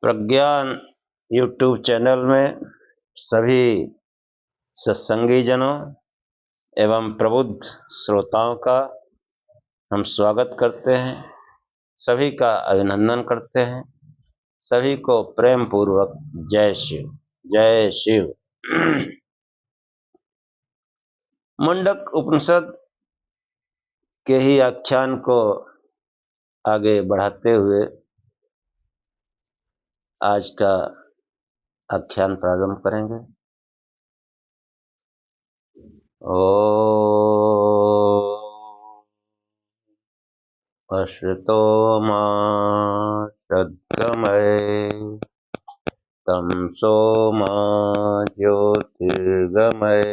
प्रज्ञान YouTube channel में सभी सत्संगी जनों एवं प्रबुद्ध श्रोताओं का हम स्वागत करते हैं। सभी का अभिनंदन करते हैं। सभी को प्रेम पूर्वक जय शिव जय शिव। मुंडक उपनिषद के ही आख्यान को आगे बढ़ाते हुए आज का आख्यान प्रारंभ करेंगे। अश्रुतो मा सद्गमय तमसो मा ज्योतिर्गमय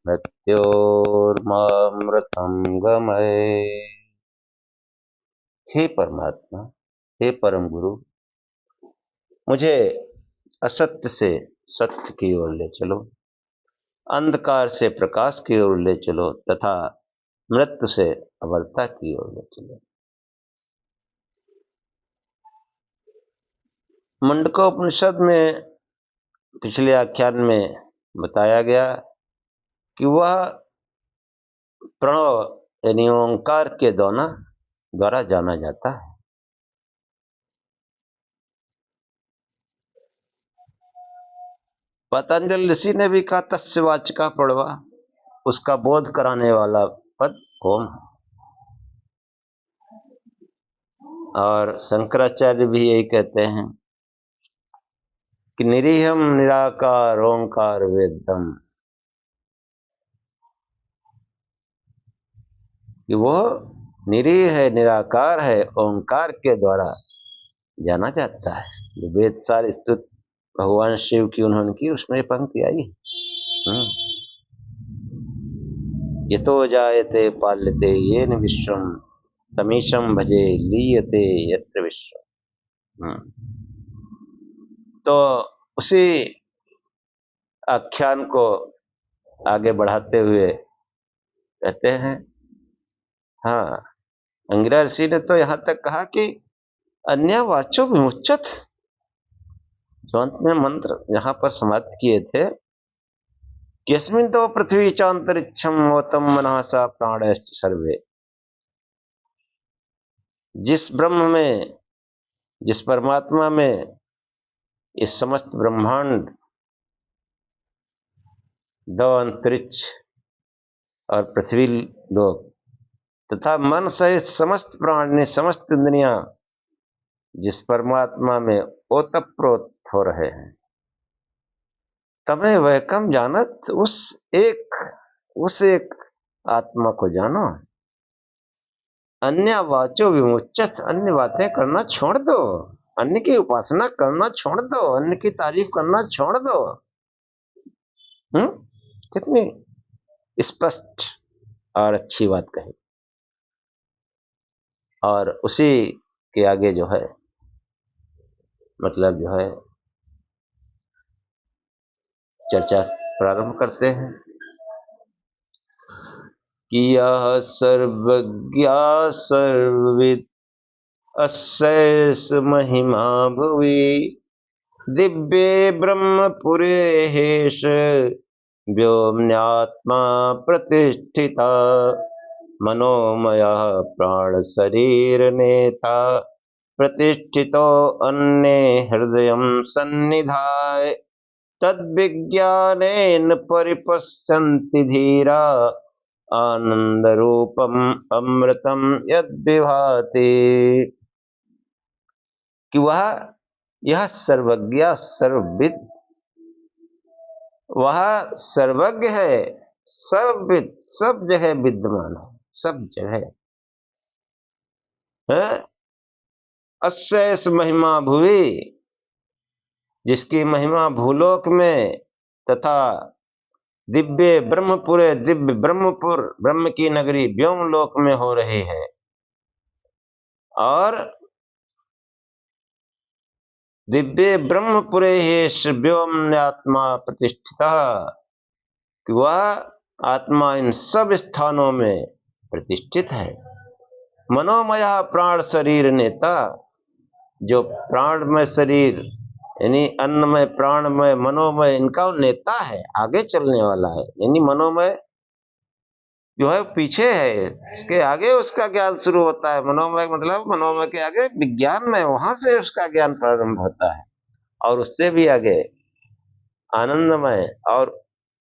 मृत्योर्मामृतं गमय। हे परमात्मा, हे परम गुरु, मुझे असत्य से सत्य की ओर ले चलो, अंधकार से प्रकाश की ओर ले चलो तथा मृत्यु से अमरता की ओर ले चलो। मुंडकोपनिषद में पिछले आख्यान में बताया गया कि वह प्रणव यानी ओंकार के द्वारा जाना जाता है। पतंजलि ऋषि ने भी कहा तस्य वाचका प्रणवा, उसका बोध कराने वाला पद ओम। और शंकराचार्य भी यही कहते हैं कि निरीहम निराकार ओंकार वेदम, कि वो निरीह है, निराकार है, ओंकार के द्वारा जाना जाता है। जो वेद सार स्तुति भगवान शिव की उन्होंने की, उसमें पंक्ति आई। यतो जायते पाल्यते येन विश्वम तमीशम भजे लीयते यत्र विश्वम। तो उसी आख्यान को आगे बढ़ाते हुए कहते हैं, हाँ, अंगिरा ऋषि ने तो यहाँ तक कहा कि अन्य वाचो विमुच्यत। अंत में मंत्र यहाँ पर समाप्त किए थे, यस्मिन् तो पृथ्वी चांतरिक्षम वोतम मनसा प्राणश्च सर्वे। जिस ब्रह्म में, जिस परमात्मा में इस समस्त ब्रह्मांड, दो अंतरिक्ष और पृथ्वी लोक तथा मन सहित समस्त प्राणी, समस्त इंद्रियां जिस परमात्मा में ओतप्रोत हो रहे हैं, तमें वहकम जानत, उस एक आत्मा को जानो। अन्य वाचो विमुच्यत, अन्य बातें करना छोड़ दो, अन्य की उपासना करना छोड़ दो, अन्य की तारीफ करना छोड़ दो। कितनी स्पष्ट और अच्छी बात कही। और उसी के आगे जो है, मतलब जो है, चर्चा प्रारंभ करते हैं कि यह सर्वज्ञा सर्वविद अशेष महिमा भुवि दिव्ये ब्रह्मपुरे हेश व्योम्यात्मा प्रतिष्ठिता मनोमय प्राण शरीर नेता प्रतिष्ठितो अन्ये हृदयं सन्निधाय तद्विज्ञानेन परिपश्यन्ति धीरा आनंद रूपम अमृतम यद्विभाति। कि वह, यह सर्वज्ञ सर्वविद, वह सर्वज्ञ है, सर्वविद, सब जगह विद्यमान है, सब जगह है। अशेष महिमा भुवि, जिसकी महिमा भूलोक में तथा दिव्य ब्रह्मपुरे, दिव्य ब्रह्मपुर, ब्रह्म की नगरी व्योमलोक में हो रही है। और दिव्य ब्रह्मपुरे हेश व्योम्यात्मा प्रतिष्ठिता, कि वह आत्मा इन सब स्थानों में प्रतिष्ठित है। मनोमय प्राण शरीर नेता, जो प्राणमय शरीर यानी अन्नमय, प्राणमय, मनोमय, इनका वो नेता है, आगे चलने वाला है। यानी मनोमय जो है पीछे है, इसके आगे उसका ज्ञान शुरू होता है। मनोमय मतलब मनोमय के आगे विज्ञानमय, वहां से उसका ज्ञान प्रारंभ होता है। और उससे भी आगे आनंदमय, और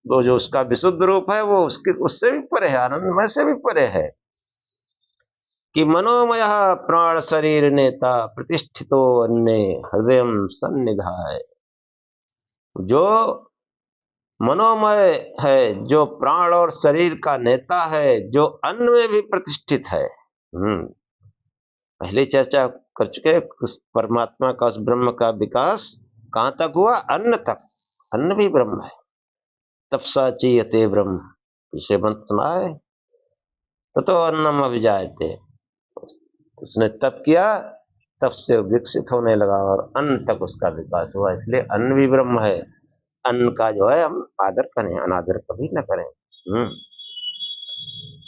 वो जो उसका विशुद्ध रूप है वो उसके उससे भी परे है, आनंदमय से भी परे है। कि मनोमय प्राण शरीर नेता प्रतिष्ठितो अन्य हृदय सन्निधाय। जो मनोमय है, जो प्राण और शरीर का नेता है, जो अन्न में भी प्रतिष्ठित है। पहले चर्चा कर चुके हैं, उस परमात्मा का, उस ब्रह्म का विकास कहां तक हुआ? अन्न तक। अन्न भी ब्रह्म है। तपसा चीयते ब्रह्म, पीछे मंत्र सुना है। ततो अन्नम अभिजायते, उसने तप किया, तप से विकसित होने लगा और अन्न तक उसका विकास हुआ। इसलिए अन्न भी ब्रह्म है। अन्न का जो है हम आदर करें, अनादर कभी न करें।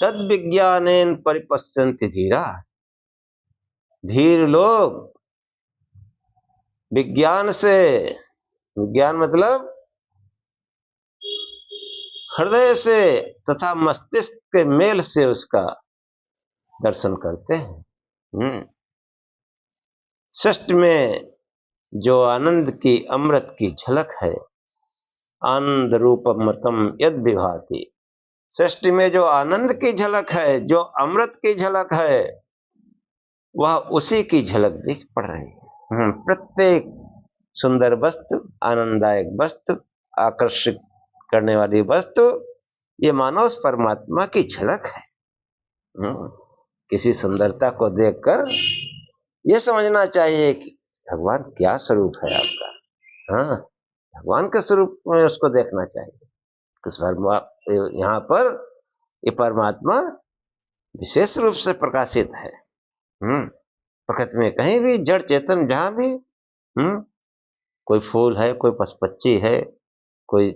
तद विज्ञानेन परिपश्यन्ति धीरा। धीर लोग विज्ञान से, विज्ञान मतलब हृदय से तथा मस्तिष्क के मेल से उसका दर्शन करते हैं। षष्ठ में जो आनंद की, अमृत की झलक है, आनंद रूप अमृतम यद विभाति। षष्ठी में जो आनंद की झलक है, जो अमृत की झलक है, वह उसी की झलक दिख पड़ रही है। प्रत्येक सुंदर वस्तु, आनंददायक वस्तु, आकर्षित करने वाली वस्तु, ये मानो उस परमात्मा की झलक है। किसी सुंदरता को देखकर यह समझना चाहिए कि भगवान क्या स्वरूप है आपका। हाँ, भगवान के स्वरूप में उसको देखना चाहिए। यहाँ पर ये परमात्मा विशेष रूप से प्रकाशित है। प्रकृति में कहीं भी जड़ चेतन जहां भी कोई फूल है, कोई पशु-पक्षी है, कोई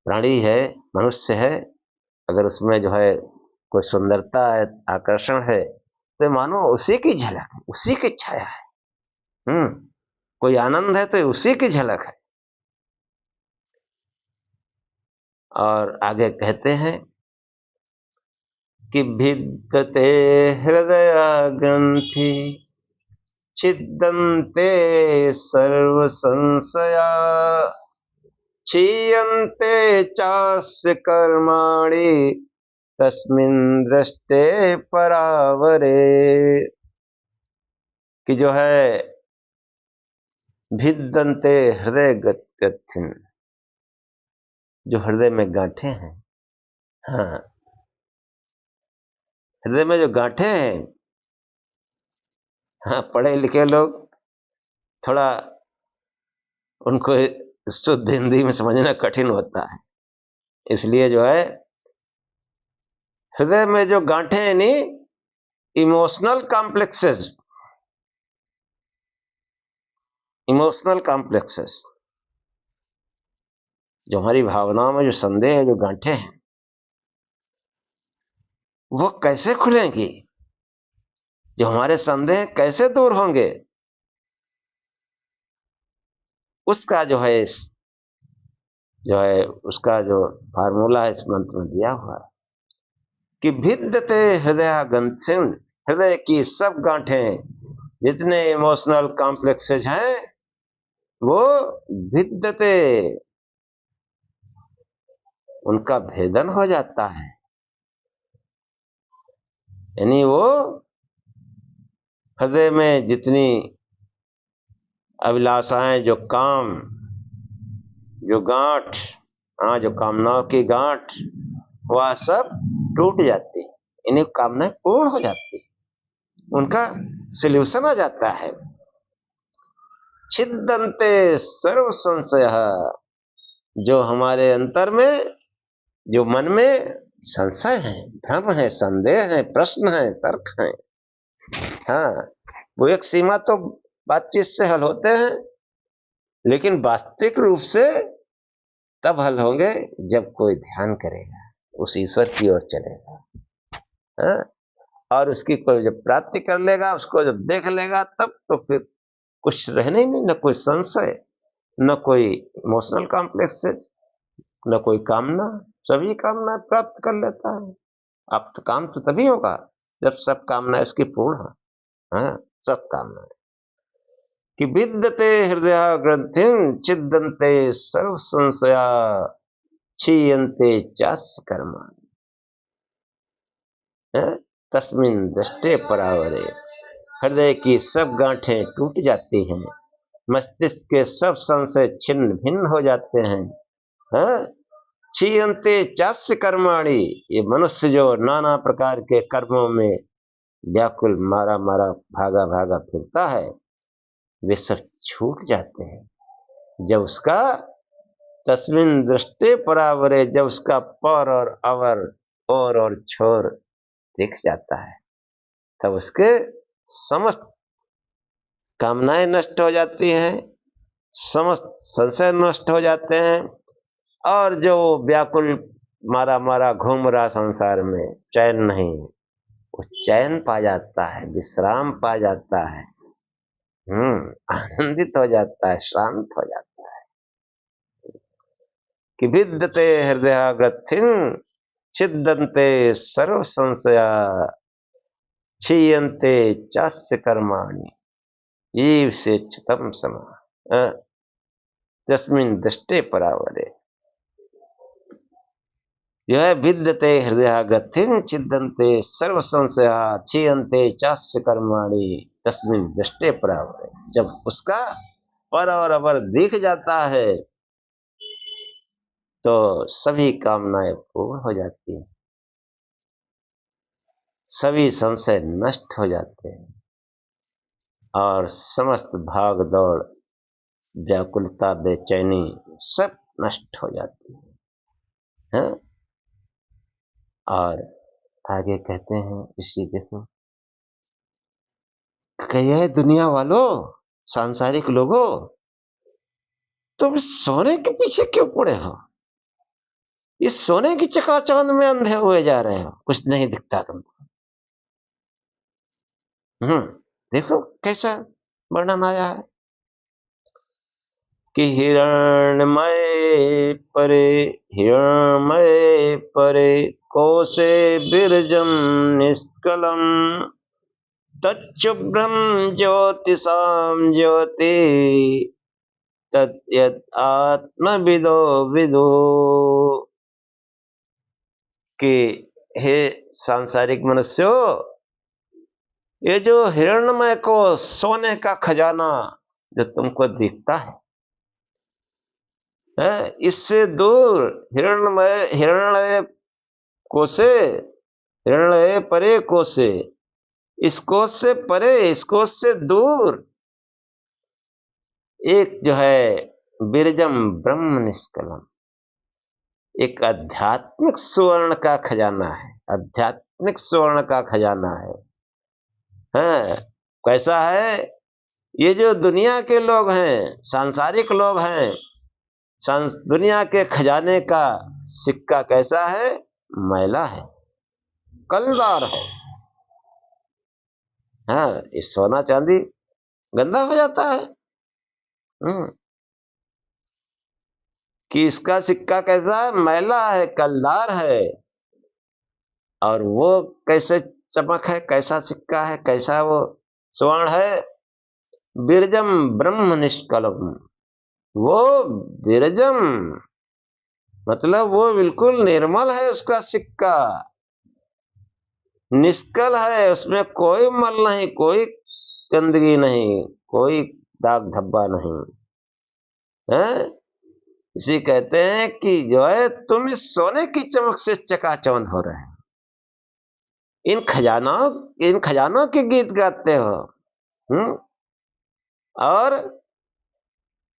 प्राणी है, मनुष्य है, अगर उसमें जो है कोई सुंदरता है, आकर्षण है, तो मानो उसी की झलक है, उसी की छाया है। कोई आनंद है तो उसी की झलक है। और आगे कहते हैं कि भिद्यते हृदय ग्रंथि छिद्यन्ते सर्व संशया क्षीयन्ते चास्य कर्माणि तस्मिन् दृष्टे परावरे। कि जो है भिद्यन्ते हृदय ग्रंथि, जो हृदय में गांठें हैं। हाँ, हृदय में जो गांठें हैं, हाँ, पढ़े लिखे लोग थोड़ा उनको शुद्ध हिंदी में समझना कठिन होता है। इसलिए जो है हृदय में जो गांठें यानी इमोशनल कॉम्प्लेक्सेस, इमोशनल कॉम्प्लेक्सेस, जो हमारी भावनाओं में जो संदेह है, जो गांठें हैं, वो कैसे खुलेंगी? जो हमारे संदेह कैसे दूर होंगे? उसका जो है उसका जो फार्मूला है इस मंत्र में दिया हुआ है कि भिद्यते हृदय ग्रंथिन, हृदय की सब गांठें, जितने इमोशनल कॉम्प्लेक्सेस हैं, वो भिद्यते, उनका भेदन हो जाता है। यानी वो हृदय में जितनी अभिलाषाएं, जो काम, जो गांठ, जो कामनाओं की गांठ, वह सब टूट जाती है। इन्हीं कामनाएं पूर्ण हो जाती है, उनका सल्यूशन आ जाता है। छिद्यन्ते सर्व संशय, जो हमारे अंतर में, जो मन में संशय है, भ्रम है, संदेह है, प्रश्न है, तर्क है, हाँ, वो एक सीमा तो बातचीत से हल होते हैं, लेकिन वास्तविक रूप से तब हल होंगे जब कोई ध्यान करेगा, उस ईश्वर की ओर चलेगा, हाँ, और उसकी कोई जब प्राप्ति कर लेगा, उसको जब देख लेगा, तब तो फिर कुछ रहने ही नहीं, न कोई संशय, न कोई इमोशनल कॉम्प्लेक्स, न कोई कामना, सभी कामना प्राप्त कर लेता है। अब तो काम तो तभी होगा जब सब कामनाएं उसकी पूर्ण हो। हाँ, सब कामनाएं कि विद्यते हृदय ग्रंथिं छिद्यन्ते सर्व संशया क्षीयन्ते चास्य कर्माणि। तस्मिन् दृष्टे परावरे, हृदय की सब गांठें टूट जाती हैं, मस्तिष्क के सब संशय छिन्न भिन्न हो जाते हैं। क्षीयन्ते चास्य कर्माणि, ये मनुष्य जो नाना प्रकार के कर्मों में व्याकुल मारा मारा भागा भागा फिरता है, वे सब छूट जाते हैं जब उसका तस्मिन दृष्टि परावरे, जब उसका पर और अवर, और छोर दिख जाता है, तब उसके समस्त कामनाएं नष्ट हो जाती हैं, समस्त संशय नष्ट हो जाते हैं, और जो व्याकुल मारा मारा घूम रहा संसार में चैन नहीं, वो चैन पा जाता है, विश्राम पा जाता है, आनंदित हो जाता है, शांत हो जाता है। कि विद्यते हृदय ग्रथिं छिद्यन्ते सर्व संशया क्षीयन्ते चास्य कर्माणि ईव से चितम समा तस्मिन् दृष्टे परावरे। यह विद्यते हृदय ग्रथिं छिद्यन्ते सर्व संशया क्षीयन्ते चास्य कर्माणि तस्मिन् दृष्टे परावरे, जब उसका पर और अवर दिख जाता है तो सभी कामनाएं पूर्ण हो जाती हैं, सभी संशय नष्ट हो जाते हैं, और समस्त भाग दौड़, व्याकुलता, बेचैनी सब नष्ट हो जाती है। और आगे कहते हैं ऋषि, देखो कहिए दुनिया वालों, सांसारिक लोगों, तुम सोने के पीछे क्यों पड़े हो? इस सोने की चकाचौंध में अंधे हुए जा रहे हो, कुछ नहीं दिखता तुमको। देखो कैसा वर्णन आया है कि हिरण्मय परे कोशे बिरजम निष्कलम तच्छुभ्रम ज्योतिषाम ज्योति तद्यत् आत्मविदो विदो। कि हे सांसारिक मनुष्यों, ये जो हिरण्मय को सोने का खजाना जो तुमको दिखता है, इससे दूर हिरण्मय कोसे, हिरण्मय परे कोसे, इस कोष से परे, इस कोष से दूर एक जो है बिरजम ब्रह्म निष्कलम, एक आध्यात्मिक सुवर्ण का खजाना है, आध्यात्मिक सुवर्ण का खजाना है। कैसा है? ये जो दुनिया के लोग हैं, सांसारिक लोग हैं, दुनिया के खजाने का सिक्का कैसा है? मैला है, कलदार है। ये सोना चांदी गंदा हो जाता है। कि इसका सिक्का कैसा है? मैला है, कलदार है। और वो कैसे चमक है, कैसा सिक्का है, कैसा वो स्वर्ण है? बिरजम ब्रह्म निष्कलम, वो बिरजम मतलब वो बिल्कुल निर्मल है, उसका सिक्का निष्कल है, उसमें कोई मल नहीं, कोई गंदगी नहीं, कोई दाग धब्बा नहीं है। इसी कहते हैं कि जो है तुम इस सोने की चमक से चकाचौंध हो रहे हो, इन खजानों के गीत गाते हो। और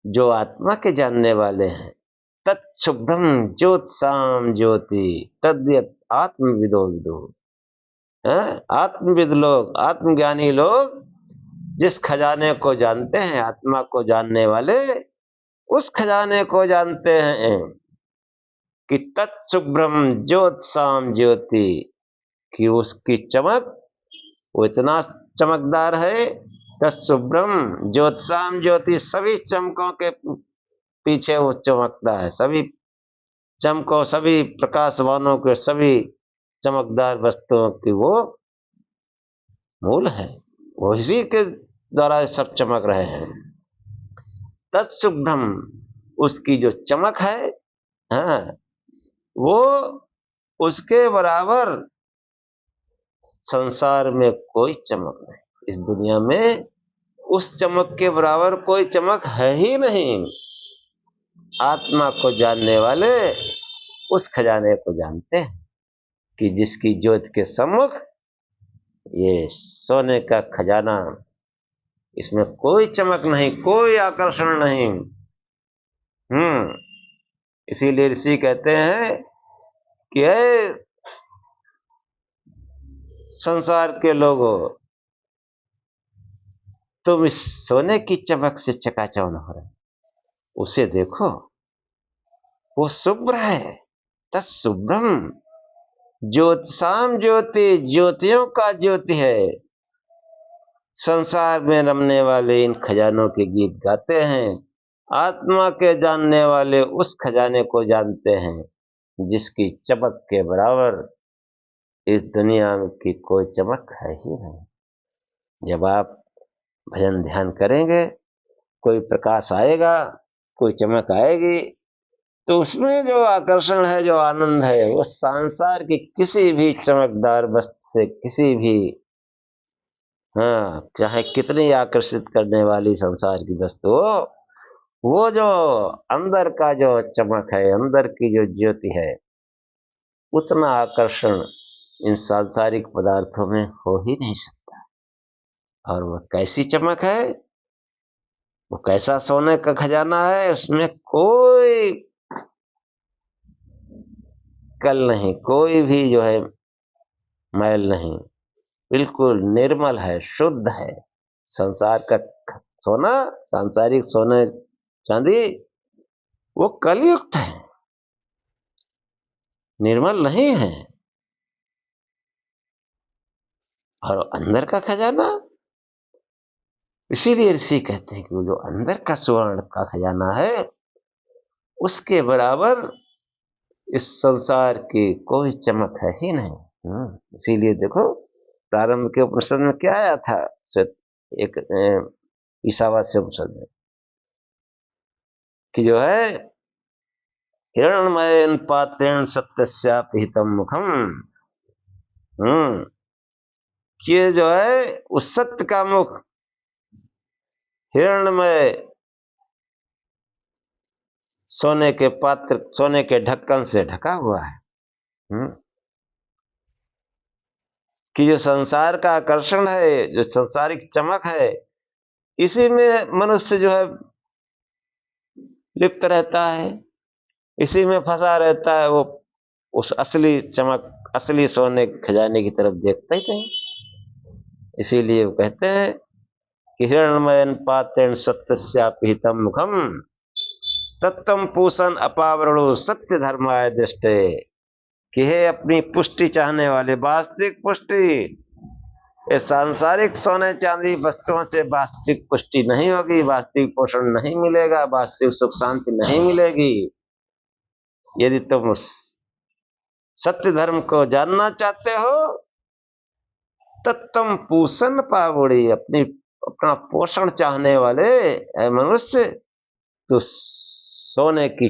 जो आत्मा के जानने वाले हैं, तत्शुभ्रम ज्योत्साम ज्योति तद्यत् आत्मविदो विदो, आत्मविद लोग, आत्मज्ञानी लोग जिस खजाने को जानते हैं, आत्मा को जानने वाले उस खजाने को जानते हैं कि तत्शुभ्रम ज्योत्साम ज्योति, कि उसकी चमक वो इतना चमकदार है तत्शुभ्रम ज्योत्साम ज्योति, सभी चमकों के पीछे वो चमकता है, सभी चमकों, सभी प्रकाशवानों के, सभी चमकदार वस्तुओं की वो मूल है, वो इसी के द्वारा सब चमक रहे हैं। तत्शुभ्रम, उसकी जो चमक है, हाँ, वो उसके बराबर संसार में कोई चमक नहीं, इस दुनिया में उस चमक के बराबर कोई चमक है ही नहीं। आत्मा को जानने वाले उस खजाने को जानते हैं कि जिसकी ज्योत के सम्मुख ये सोने का खजाना, इसमें कोई चमक नहीं, कोई आकर्षण नहीं। इसीलिए ऋषि कहते हैं कि संसार के लोगों, तुम इस सोने की चमक से चकाचौंध हो रहे, उसे देखो, वो शुभ्र है। तत्शुभ्रम ज्योतिषाम ज्योति, ज्योतियों का ज्योति है। संसार में रमने वाले इन खजानों के गीत गाते हैं, आत्मा के जानने वाले उस खजाने को जानते हैं जिसकी चमक के बराबर इस दुनिया की कोई चमक है ही नहीं। जब आप भजन ध्यान करेंगे, कोई प्रकाश आएगा, कोई चमक आएगी, तो उसमें जो आकर्षण है, जो आनंद है, वो संसार की किसी भी चमकदार वस्तु से, किसी भी, हाँ, चाहे कितनी आकर्षित करने वाली संसार की वस्तु हो, वो जो अंदर का जो चमक है, अंदर की जो ज्योति है, उतना आकर्षण इन सांसारिक पदार्थों में हो ही नहीं सकता। और वो कैसी चमक है, वो कैसा सोने का खजाना है, उसमें कोई कल नहीं, कोई भी जो है मैल नहीं, बिल्कुल निर्मल है, शुद्ध है। संसार का सोना, सांसारिक सोने चांदी, वो कलयुक्त है, निर्मल नहीं है। और अंदर का खजाना, इसीलिए ऋषि कहते हैं कि वो जो अंदर का स्वर्ण का खजाना है, उसके बराबर इस संसार की कोई चमक है ही नहीं। इसीलिए देखो, प्रारंभ के उपनिषद में क्या आया था, एक ईशावास्य उपनिषद में, कि जो है हिरण्मयेन पात्रेण सत्यस्यापिहितं मुखम, कि जो है उस सत्य का मुख हिरण्मय सोने के पात्र, सोने के ढक्कन से ढका हुआ है। कि जो संसार का आकर्षण है, जो संसारिक चमक है, इसी में मनुष्य जो है लिप्त रहता है, इसी में फंसा रहता है। वो उस असली चमक, असली सोने के खजाने की तरफ देखता ही नहीं। इसीलिए वो कहते हैं कि हिरण्मयेन पात्रेण सत्यस्यापिहितं मुखम तत्त्वं पूषन् अपावरणो सत्य धर्माय दृष्टे, कि है अपनी पुष्टि चाहने वाले, वास्तविक पुष्टि, ये सांसारिक सोने चांदी वस्तुओं से वास्तविक पुष्टि नहीं होगी, वास्तविक पोषण नहीं मिलेगा, वास्तविक सुख शांति नहीं मिलेगी। यदि तुम सत्य धर्म को जानना चाहते हो, तत्त्वं पूषन् पावड़ी, अपना पोषण चाहने वाले मनुष्य, तो सोने की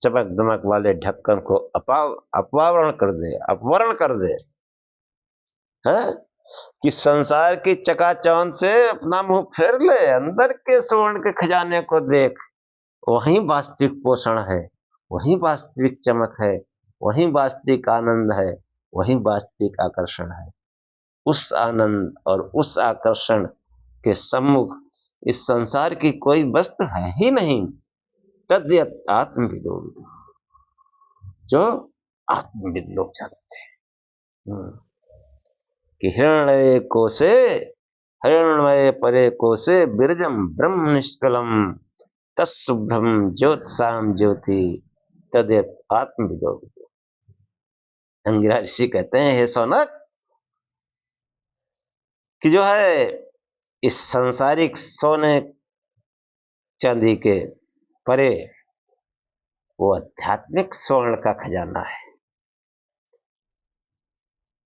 चमक दमक वाले ढक्कन को अपवारण कर दे, अपवरण कर दे, है कि संसार की चकाचौंध से अपना मुंह फेर ले, अंदर के स्वर्ण के खजाने को देख। वही वास्तविक पोषण है, वही वास्तविक चमक है, वही वास्तविक आनंद है, वही वास्तविक आकर्षण है। उस आनंद और उस आकर्षण के सम्मुख इस संसार की कोई वस्तु है ही नहीं। तद्यत् आत्मविदो, जो आत्मविद लोग जानते हैं कि हिरण्मय कोशे, हिरण्मय परे कोशे बिरजम ब्रह्म निष्कलम तत्शुभ्रम ज्योत्साम ज्योति तद्यत् आत्मविदो। अंगिरा ऋषि कहते हैं, हे सौनक, कि जो है इस सांसारिक सोने चांदी के परे वो आध्यात्मिक स्वर्ण का खजाना है।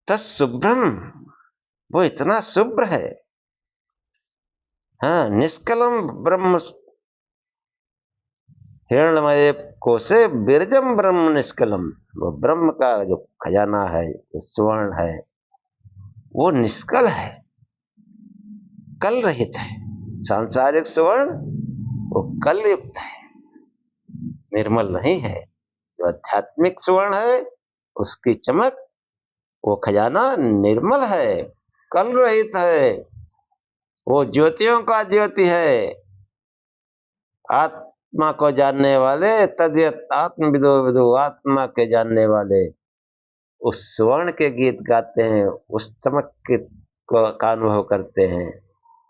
तत्शुभ्रम, वो इतना शुभ्र है। हाँ, निष्कलम ब्रह्म हिरण्मय कोशे बिरजम ब्रह्म निष्कलम। वो ब्रह्म का जो खजाना है, जो स्वर्ण है, वो निष्कल है, कल रहित है। सांसारिक स्वर्ण वो कल युक्त है, निर्मल नहीं है। जो आध्यात्मिक स्वर्ण है उसकी चमक, वो खजाना निर्मल है, कल रहित है, वो ज्योतियों का ज्योति है। आत्मा को जानने वाले तद्यत आत्मविदो विदो, आत्मा के जानने वाले उस स्वर्ण के गीत गाते हैं, उस चमक के का अनुभव करते हैं।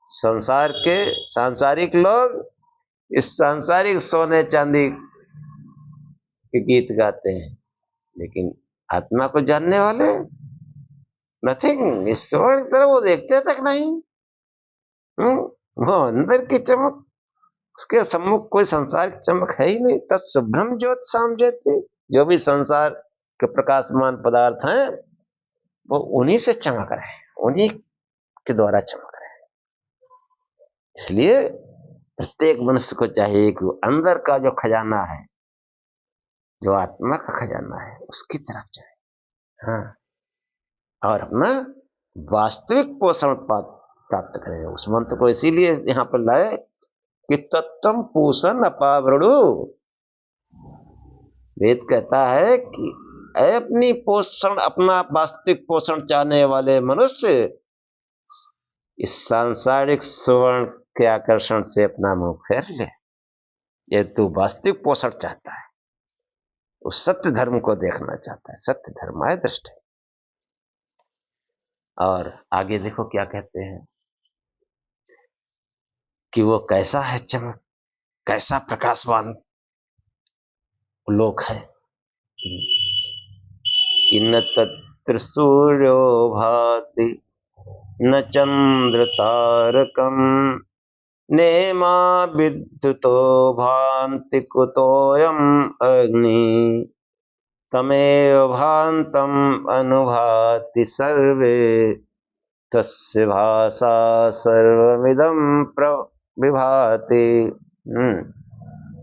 संसार के सांसारिक लोग इस सांसारिक सोने चांदी के गीत गाते हैं, लेकिन आत्मा को जानने वाले नथिंग, इस स्वर्ण की तरफ वो देखते तक नहीं। वो अंदर की चमक, उसके सम्मुख कोई संसार की चमक है ही नहीं। तत्शुभ्रम ज्योत साम ज्योति, जो भी संसार के प्रकाशमान पदार्थ हैं वो उन्हीं से चमक रहे हैं, उन्हीं के द्वारा चमक रहे हैं। इसलिए प्रत्येक मनुष्य को चाहिए कि वो अंदर का जो खजाना है, जो आत्मा का खजाना है, उसकी तरफ जाए। हाँ, और अपना वास्तविक पोषण प्राप्त करें। उस मंत्र को इसीलिए यहाँ पर लाए कि तत्वम पोषण अपावृणु। वेद कहता है कि अपनी पोषण, अपना वास्तविक पोषण चाहने वाले मनुष्य इस सांसारिक सुवर्ण के आकर्षण से अपना मुंह फेर ले। ये तू वास्तविक पोषण चाहता है, उस सत्य धर्म को देखना चाहता है, सत्य धर्म है दृष्टि। और आगे देखो क्या कहते हैं कि वो कैसा है चमक, कैसा प्रकाशवान लोक है कि न तत्र सूर्यो भाति न चंद्र तारकम नेमा विद्युतो भान्ति कुतोऽयम् अग्नि तमेव भान्तम् अनुभाति सर्वे तस्य भासा सर्वमिदं प्रविभाति।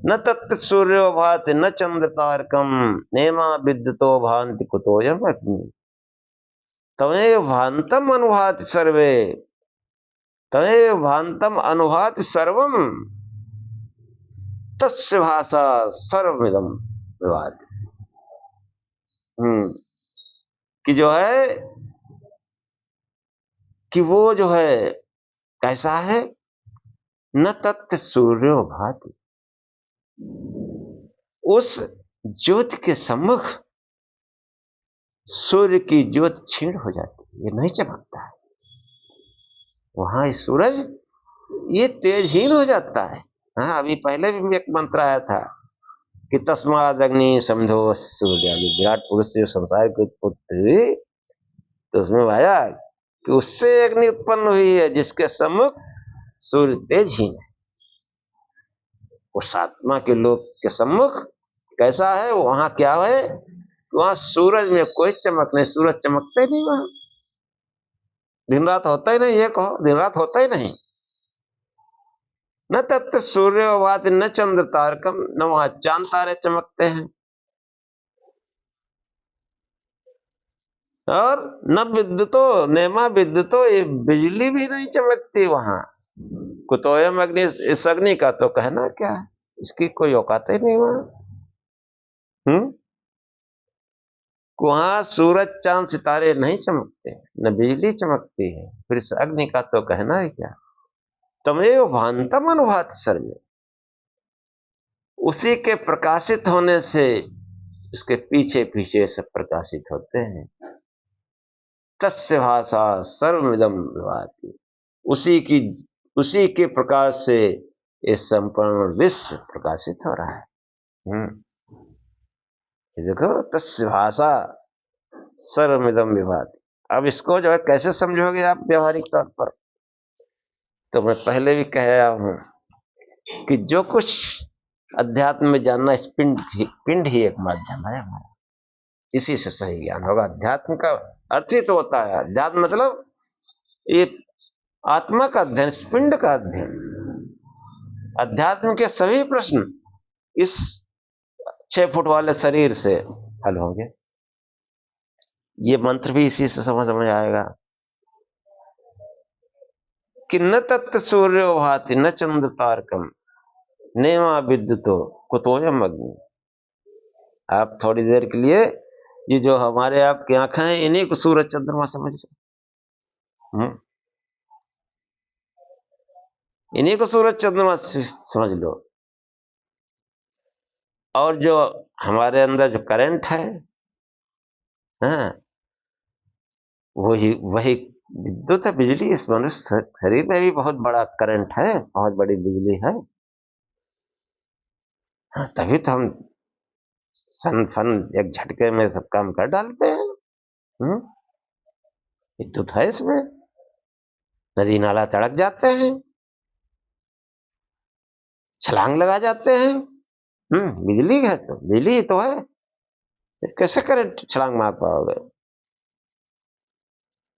न तत्र सूर्यो भाति न चंद्र तारकम नेमा विद्युतो भान्ति कुतोऽयम् अग्नि तमेव भान्तम् अनुभाति सर्वे तमेव भान्तम् अनुभाति सर्वम तस्य भाषा सर्वमिदं विभाति। कि जो है कि वो जो है कैसा है, न तत् सूर्यो भाति, उस ज्योति के सम्मुख सूर्य की ज्योति क्षीण हो जाती है, ये नहीं चमकता है। वहां सूरज ये तेजहीन हो जाता है। हाँ, अभी पहले भी एक मंत्र आया था कि तस्माद अग्नि समझो सूर्य, विराट पुरुष से संसार की उत्पत्ति हुई तो उसमें आया कि उससे अग्नि उत्पन्न हुई है जिसके सम्मुख सूर्य तेजहीन है। उस आत्मा के लोक के सम्मुख कैसा है, वहां क्या है, वहां सूरज में कोई चमक नहीं, सूरज चमकता ही नहीं, वहां दिन रात होता ही नहीं। ये कहो दिन रात होता ही नहीं। न तत्र सूर्य भाति न चंद्र तारकम, न वहां चांद तारे चमकते हैं और न विद्युतो नेमा विद्युतो, ये बिजली भी नहीं चमकती वहां। कुतोयम अग्नि, इस अग्नि का तो कहना क्या है, इसकी कोई औकात ही नहीं वहां। वहां सूरज चांद सितारे नहीं चमकते, न बिजली चमकती है, फिर इस अग्नि का तो कहना है क्या। तमेव भान्तम अनुभाति सर्वे, उसी के प्रकाशित होने से उसके पीछे पीछे सब प्रकाशित होते हैं। तस्य भाषा सर्वमिदं विभाति, उसी के प्रकाश से ये संपूर्ण विश्व प्रकाशित हो रहा है। ये देखो, तस्य भाषा सर्वमिदं विभाति। अब इसको जो है कैसे समझोगे आप व्यवहारिक तौर पर, तो मैं पहले भी कह आया हूं कि जो कुछ अध्यात्म में जानना, इस पिंड ही एक माध्यम है हमारा, इसी से सही ज्ञान होगा। अध्यात्म का अर्थ ही तो होता है, अध्यात्म मतलब ये आत्मा का अध्ययन, इस पिंड का अध्ययन। अध्यात्म के सभी प्रश्न इस 6 फुट वाले शरीर से हल होंगे। ये मंत्र भी इसी से समझ में आएगा कि न तत्त सूर्यो भाति न चंद्र तारकम नेमा विद्युतो कुतोयम अग्नि। आप थोड़ी देर के लिए ये जो हमारे आपकी आंखें हैं, इन्हीं को सूरज चंद्रमा समझ लो। इन्हीं को सूरज चंद्रमा समझ लो। और जो हमारे अंदर जो करंट है, हाँ, वही वही विद्युत है, बिजली। इस मनुष्य शरीर में भी बहुत बड़ा करंट है, बहुत बड़ी बिजली है। हाँ, तभी तो हम सन फन एक झटके में सब काम कर डालते हैं। विद्युत है इसमें, नदी नाला तड़क जाते हैं, छलांग लगा जाते हैं। बिजली है तो बिजली ही तो है, कैसे करंट छलांग मार पाओगे।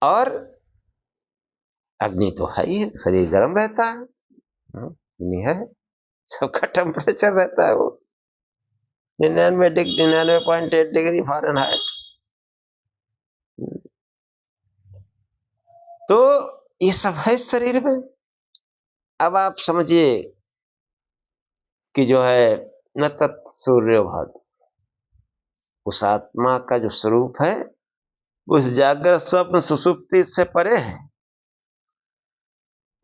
और अग्नि तो है ही, शरीर गर्म रहता है। अग्नि है, सबका टेम्परेचर रहता है वो 99.8 डिग्री फ़ारेनहाइट। तो ये सब है इस शरीर में। अब आप समझिए कि जो है न तत् सूर्य भात, उस आत्मा का जो स्वरूप है, उस जागृत स्वप्न सुसुप्ति से परे है।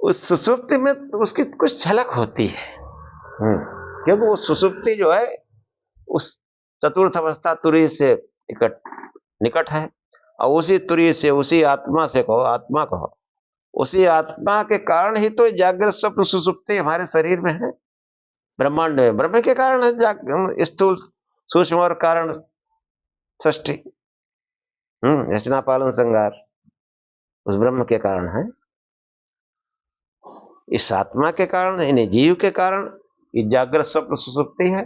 उस सुसुप्ति में तो उसकी कुछ झलक होती है, क्योंकि वो सुसुप्ति जो है उस चतुर्थ अवस्था तुरीय से निकट है। और उसी तुरीय से, उसी आत्मा से कहो, आत्मा कहो, उसी आत्मा के कारण ही तो जागृत स्वप्न सुसुप्ति हमारे शरीर में है, ब्रह्मांड में। ब्रह्म के कारण है स्थूल सूक्ष्म और कारण सृष्टि, रचना पालन संगार उस ब्रह्म के कारण है। इस आत्मा के कारण, इन्हें जीव के कारण ये जागृत स्वप्न सुसुप्ति है।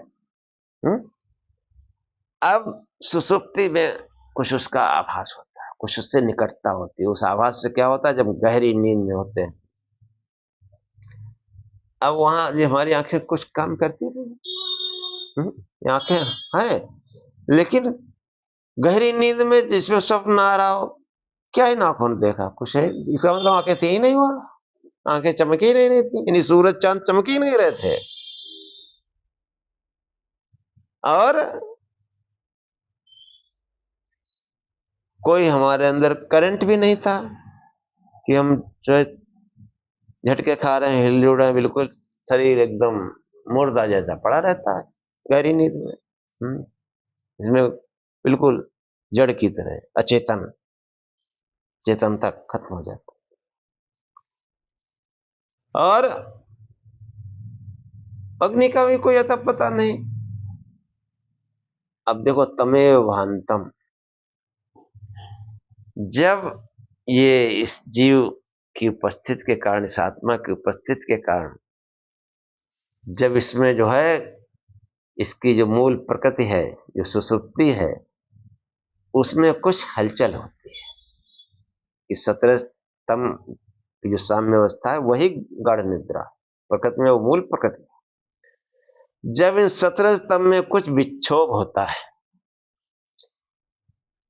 अब सुसुप्ति में कुछ उसका आभास होता है, कुछ उससे निकटता होती है। उस आभास से क्या होता है, जब गहरी नींद में होते हैं, अब वहां ये हमारी आंखें कुछ काम करती रही, आंखें हैं, लेकिन गहरी नींद में जिसमें स्वप्न आ रहा हो, क्या ही आंखों ने देखा कुछ है, इसका मतलब आंखें थी ही नहीं वहां, आंखें चमक ही नहीं रही थी, यानी सूरज चांद चमक ही नहीं रहे थे। और कोई हमारे अंदर करंट भी नहीं था कि हम जो है झटके खा रहे हैं, हिल जुल रहे हैं, बिल्कुल शरीर एकदम मुर्दा जैसा पड़ा रहता है गहरी नींद में। इसमें बिल्कुल जड़ की तरह अचेतन, चेतनता खत्म हो जाती। और अग्नि का भी कोई अता पता नहीं। अब देखो, तमेव भांतम, जब ये इस जीव की उपस्थिति के कारण, इस आत्मा की उपस्थिति के कारण, जब इसमें जो है इसकी जो मूल प्रकृति है, जो सुसुप्ति है, उसमें कुछ हलचल होती है। इस 17 तम की जो साम्य अवस्था है, वही गाढ़ निद्रा प्रकृति में, वो मूल प्रकृति है। जब इन 17 तम में कुछ विक्षोभ होता है,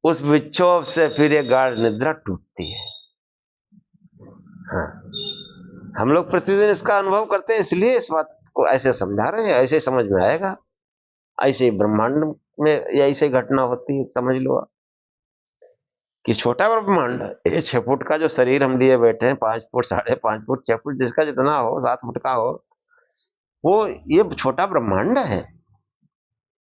उस विक्षोभ से फिर ये गाढ़ निद्रा टूटती है। हाँ, हम लोग प्रतिदिन इसका अनुभव करते हैं, इसलिए इस बात को ऐसे समझा रहे हैं, ऐसे समझ में आएगा। ऐसे ब्रह्मांड में ऐसे घटना होती है, समझ लो कि छोटा ब्रह्मांड, ये 6 फुट का जो शरीर हम लिए बैठे हैं, 5 फुट, 5.5 फुट, 6 फुट, जिसका जितना हो, 7 फुट का हो, वो ये छोटा ब्रह्मांड है।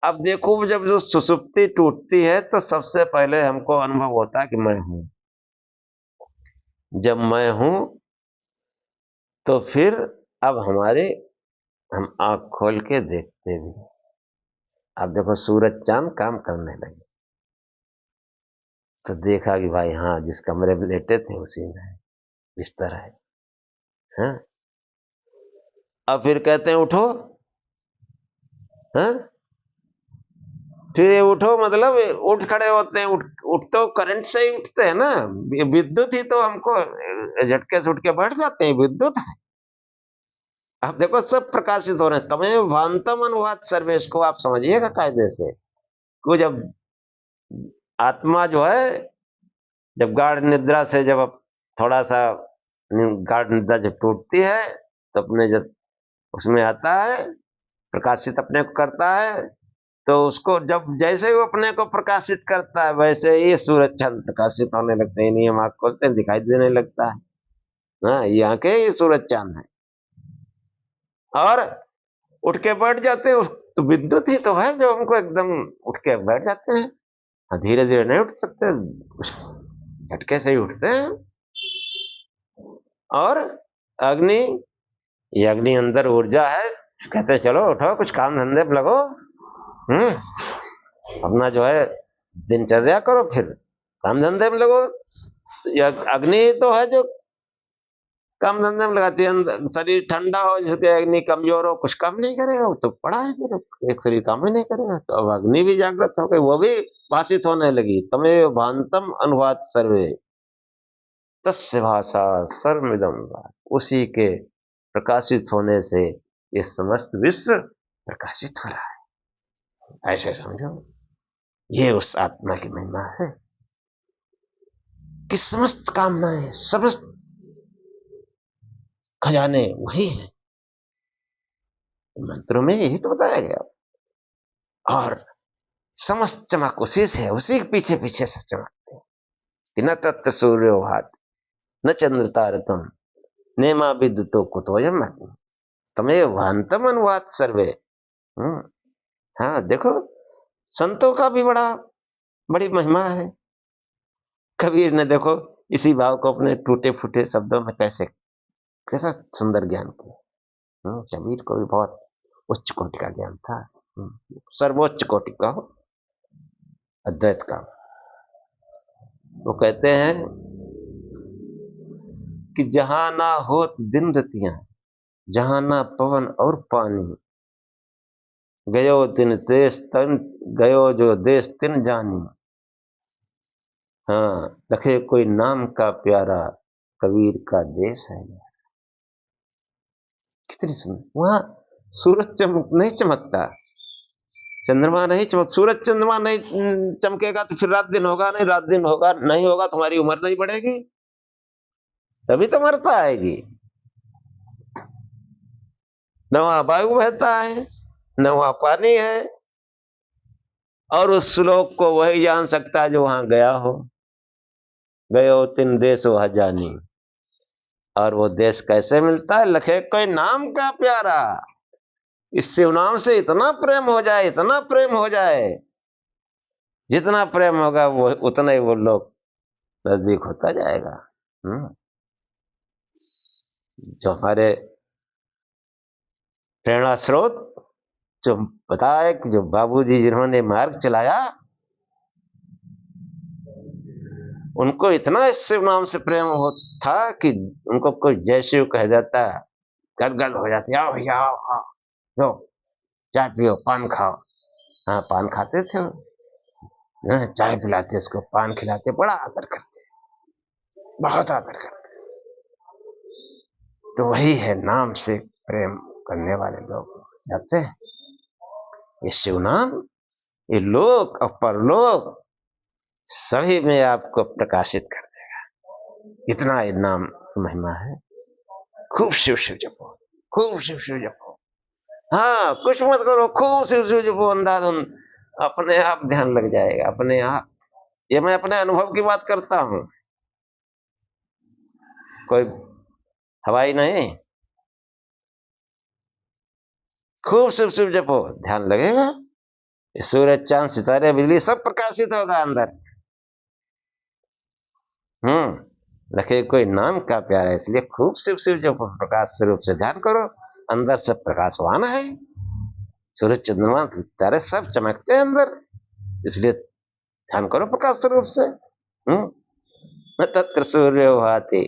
अब देखो, जब जो सुसुप्ति टूटती है, तो सबसे पहले हमको अनुभव होता है कि मैं हूं। जब मैं हूं, तो फिर अब हम आंख खोल के देखते भी। अब देखो, सूरज चांद काम करने लगे, तो देखा कि भाई हाँ, जिस कमरे में लेटे थे उसी में बिस्तर है। हाँ? अब फिर कहते हैं उठो, हाँ? फिर ये उठो मतलब उठ खड़े होते हैं, उठ तो करंट से ही उठते हैं ना, विद्युत ही तो हमको झटके से उठ के बैठ जाते हैं, विद्युत है। अब देखो सब प्रकाशित हो रहे हैं, तमें भांतम अनुवाद सर्वेश को आप समझिएगा कायदे से। को जब आत्मा जो है, जब गाढ़ निद्रा से जब थोड़ा सा गाढ़ निद्रा जब टूटती है, तो अपने जब उसमें आता है, प्रकाशित अपने को करता है, तो उसको जब जैसे ही वो अपने को प्रकाशित करता है, वैसे ही सूरज चांद प्रकाशित होने लगते हैं। नहीं, हम आँख खोलते हैं दिखाई देने लगता है। हाँ, ये आंखें ही सूरज चांद है। और उठ के बैठ जाते हैं, तो विद्युत ही तो है जो हमको एकदम उठ के बैठ जाते हैं। धीरे धीरे नहीं उठ सकते, झटके से ही उठते हैं। और अग्नि, ये अग्नि अंदर ऊर्जा है, कहते हैं चलो उठो कुछ काम धंधे पे लगो, अपना जो है दिनचर्या करो, फिर काम धंधे में लगो। यह अग्नि तो है जो काम धंधे में लगाती है। शरीर ठंडा हो, जिसके अग्नि कमजोर हो, कुछ काम नहीं करेगा, वो तो पड़ा है, फिर एक शरीर काम ही नहीं करेगा। तो अब अग्नि भी जागृत हो गई, वो भी भाषित होने लगी। तमेव भांतम अनुवाद सर्वे तस्य भाषा सर्वमिदं भाति। उसी के प्रकाशित होने से ये समस्त विश्व प्रकाशित हो रहा है, ऐसे समझो। ये उस आत्मा की महिमा है कि समस्त कामनाएं, समस्त खजाने वही है। मंत्रों में यही तो बताया गया। और समस्त चमक उसी से, उसी के पीछे पीछे सब चमकते हैं कि न तत्र सूर्यो भाति न चंद्र तारकम नेमा विद्युतो कुतोयम अग्नि तमेव भांतम अनुवाद सर्वे। हाँ देखो, संतों का भी बड़ी महिमा है। कबीर ने देखो इसी भाव को अपने टूटे फूटे शब्दों में कैसा सुंदर ज्ञान किया। कबीर को भी बहुत उच्च कोटि का ज्ञान था, सर्वोच्च कोटि का, अद्वैत का। वो कहते हैं कि जहां ना होत दिन रतियां, जहां ना पवन और पानी, गयो दिन देश तन, गयो जो देश तिन जानी। हाँ, रखे कोई नाम का प्यारा, कबीर का देश है। कितनी सुंदर। वहां सूरज नहीं चमकता, चंद्रमा नहीं चमक, सूरज चंद्रमा नहीं चमकेगा तो फिर रात दिन होगा नहीं, रात दिन होगा नहीं होगा, तुम्हारी उम्र नहीं बढ़ेगी, तभी तो मरता आएगी। न वहां वायु बहता है, न वहां पानी है, और उस श्लोक को वही जान सकता है जो वहां गया हो। गयो तिन देश वह जानी। और वो देश कैसे मिलता है? लखे कोई नाम का प्यारा, इस शिव नाम से इतना प्रेम हो जाए, इतना प्रेम हो जाए, जितना प्रेम होगा वो उतना ही वो लोग नजदीक होता जाएगा। जो हमारे प्रेरणा स्रोत जो बताया कि जो बाबूजी जिन्होंने मार्ग चलाया, उनको इतना इस शिव नाम से प्रेम हो था कि उनको कोई जय शिव कह देता, गदगद हो जाती, आओ भैया आओ, आओ लो चाय पियो, पान खाओ। हाँ, पान खाते थे, चाय पिलाते, उसको पान खिलाते, बड़ा आदर करते, बहुत आदर करते। तो वही है, नाम से प्रेम करने वाले लोग जाते हैं। ये शिव नाम, ये लोक और परलोक सभी में आपको प्रकाशित कर देगा। इतना ये नाम महिमा है। खूब शिव शिव जपो, खूब शिव शिव जपो। हाँ, कुछ मत करो, खूब शिव शिव जपो, अंधाधुंध अपने आप ध्यान लग जाएगा, अपने आप। ये मैं अपने अनुभव की बात करता हूं, कोई हवाई नहीं। खूब शिव शिव जपो, ध्यान लगेगा, सूरज चांद सितारे बिजली सब प्रकाशित होगा अंदर। रखे कोई नाम का प्यारा, इसलिए खूब शिव शिव जपो, प्रकाश स्वरूप से ध्यान करो, अंदर सब प्रकाशवान है। सूरज चंद्रमा सितारे सब चमकते हैं अंदर, इसलिए ध्यान करो प्रकाश स्वरूप से। न तत्र सूर्यो भाति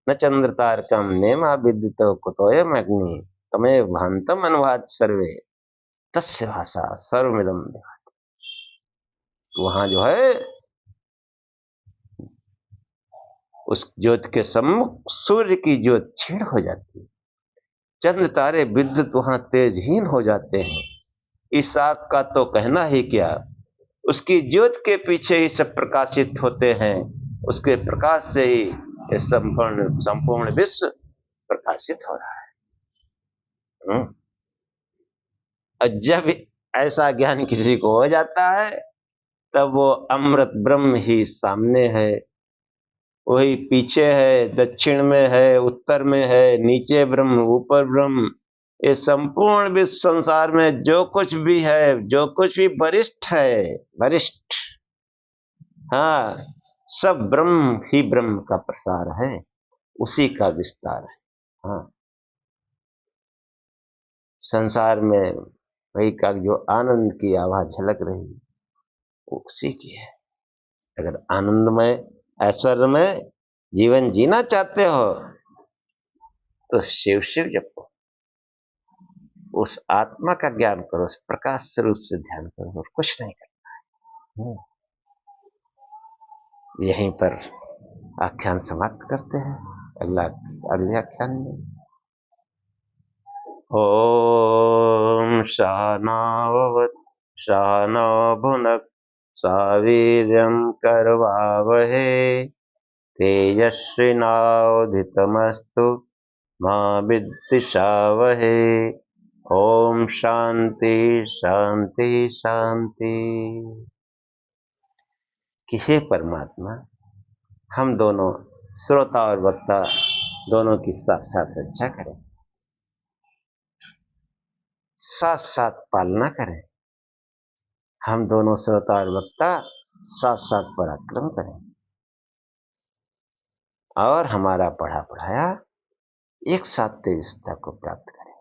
न चंद्र तारकम नेमा विद्युतो कुतोयम अग्नि तमेव भान्तम अनुवाद सर्वे तस्य भाषा सर्वमिदं विभाति। वहां जो है उस ज्योत के सम्मुख सूर्य की ज्योत क्षीण हो जाती है, चंद्र तारे विद्युत वहां तेजहीन हो जाते हैं। इस आग का तो कहना ही क्या, उसकी ज्योत के पीछे ही सब प्रकाशित होते हैं, उसके प्रकाश से ही ये संपूर्ण विश्व प्रकाशित हो रहा है। और जब ऐसा ज्ञान किसी को हो जाता है तब वो अमृत ब्रह्म ही सामने है, वही पीछे है, दक्षिण में है, उत्तर में है, नीचे ब्रह्म ऊपर ब्रह्म। ये संपूर्ण विश्व संसार में जो कुछ भी है, जो कुछ भी वरिष्ठ है, वरिष्ठ, हाँ, सब ब्रह्म ही ब्रह्म का प्रसार है, उसी का विस्तार है। हाँ, संसार में वही का जो आनंद की आवाज झलक रही वो उसी की है। अगर आनंदमय ऐश्वर्यमय जीवन जीना चाहते हो तो शिव शिव जपो, उस आत्मा का ज्ञान करो, उस प्रकाश स्वरूप से ध्यान करो, और कुछ नहीं करना है। यहीं पर आख्यान समाप्त करते हैं। अगले आख्यान में ओम शानाववत् शानो भुनक् सावीर्यं करवावहे तेजस्विनावधीतमस्तु मा विद्विषावहे। ओम शांति शांति शांति। कि हे परमात्मा, हम दोनों श्रोता और वक्ता दोनों की साथ साथ रक्षा करें, साथ साथ पालना करें। हम दोनों श्रोता और वक्ता साथ साथ पराक्रम करें और हमारा पढ़ा पढ़ाया एक साथ तेजस्ता को प्राप्त करें,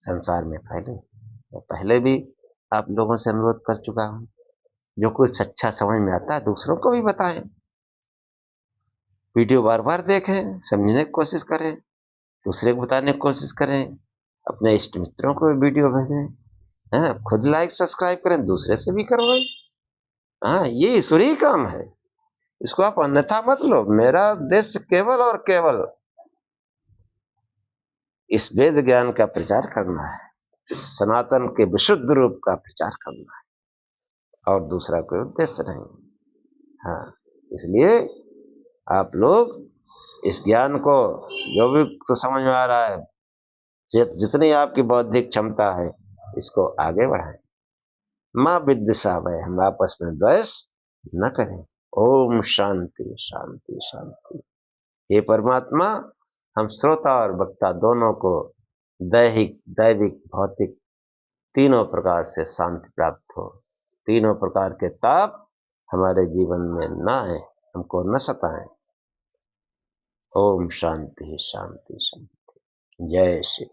संसार में फैले। मैं पहले भी आप लोगों से अनुरोध कर चुका हूं, जो कुछ अच्छा समझ में आता है दूसरों को भी बताएं, वीडियो बार बार देखें, समझने की कोशिश करें, दूसरे को बताने की कोशिश करें, अपने इष्ट मित्रों को वीडियो भेजें, हाँ, खुद लाइक सब्सक्राइब करें, दूसरे से भी करवाएं। हाँ, ये ईश्वरीय काम है, इसको आप अन्यथा मत लो। मेरा उद्देश्य केवल और केवल इस वेद ज्ञान का प्रचार करना है, इस सनातन के विशुद्ध रूप का प्रचार करना है, और दूसरा कोई उद्देश्य नहीं। हाँ, इसलिए आप लोग इस ज्ञान को, जो भी तो समझ में आ रहा है, जितनी आपकी बौद्धिक क्षमता है, इसको आगे बढ़ाएं। मां विद्विषावहे, हम आपस में द्वेष न करें। ओम शांति शांति शांति। हे परमात्मा, हम श्रोता और वक्ता दोनों को दैहिक दैविक भौतिक तीनों प्रकार से शांति प्राप्त हो, तीनों प्रकार के ताप हमारे जीवन में न आए, हमको न सताएं। ओम शांति शांति शांति। जय श्री